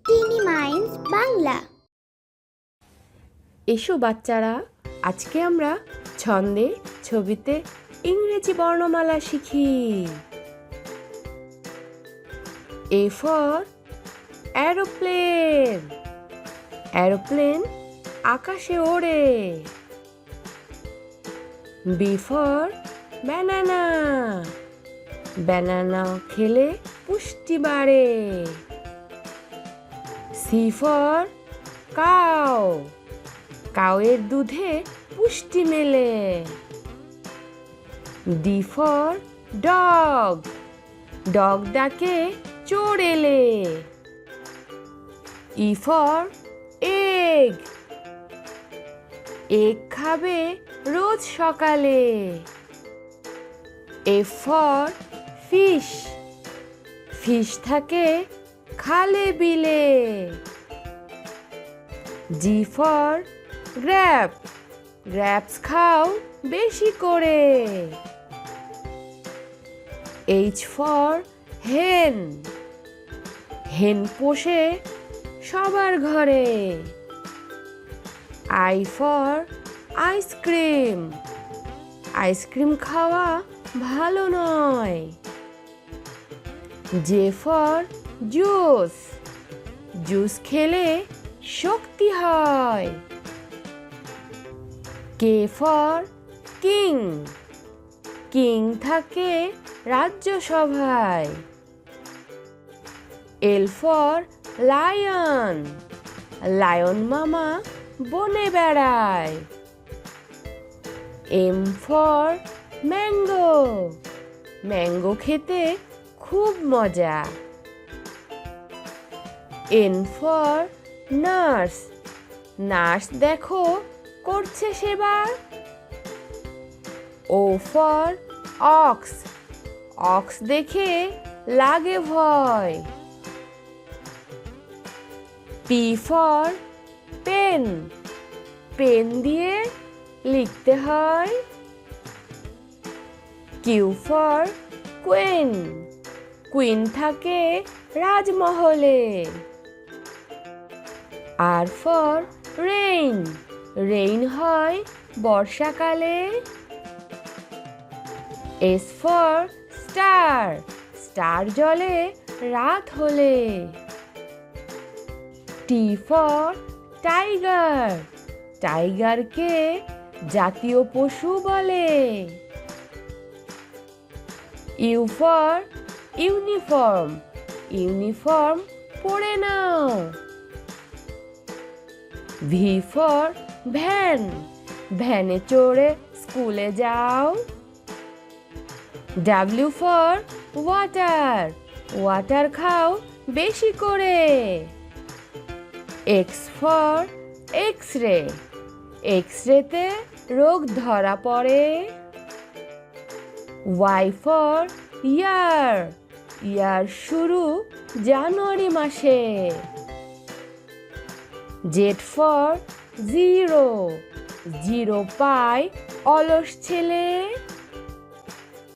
টিনি mines Bangla. এসো বাচ্চারা, আজকে আমরা ছন্দে ছবিতে ইংরেজি বর্ণমালা শিখি। A for aeroplane. এরোপ্লেন আকাশে ওড়ে। B for banana. ব্যানানা খেলে পুষ্টি বাড়ে। C for cow. কাউয়ের দুধে পুষ্টি মেলে। D for dog. ডগ ডাকে চোর এলে। E for egg. এগ খাবে রোজ সকালে। F for fish. ফিশ থাকে খালে বিলে। G for grab. গ্র্যাপস খাও বেশি করে। এইচ ফর হেন। হেন পোষে সবার ঘরে। I for ice cream. আইসক্রিম খাওয়া ভালো নয়। J for juice. জুস খেলে শক্তি হয়। K for king. কিং থাকে রাজ্যসভায়। L for lion. লায়ন মামা বনে বেড়ায়। M for mango. ম্যাঙ্গো খেতে খুব মজা। N for nurse. নার্স দেখো করছে সেবা। O for ox. অক্স দেখে লাগে ভয়। P for pen. পেন দিয়ে লিখতে হয়। Q for queen. কুইন থাকে রাজমহলে। আর ফর রেইন। রেইন হয় বর্ষাকালে। S for star. স্টার জ্বলে রাত হলে। T for tiger. টাইগারকে জাতীয় পশু বলে। You for uniform. ইউনিফর্ম পরে নাও। V for van. ভ্যানে চড়ে স্কুলে যাও। W for water. ওয়াটার খাও বেশি করে। X for X ray. X রেতে রোগ ধরা পড়ে। ওয়াই ফর ইয়ার। ইয়ার শুরু জানুয়ারি মাসে। Z for zero. জিরো পায় অলস ছেলে।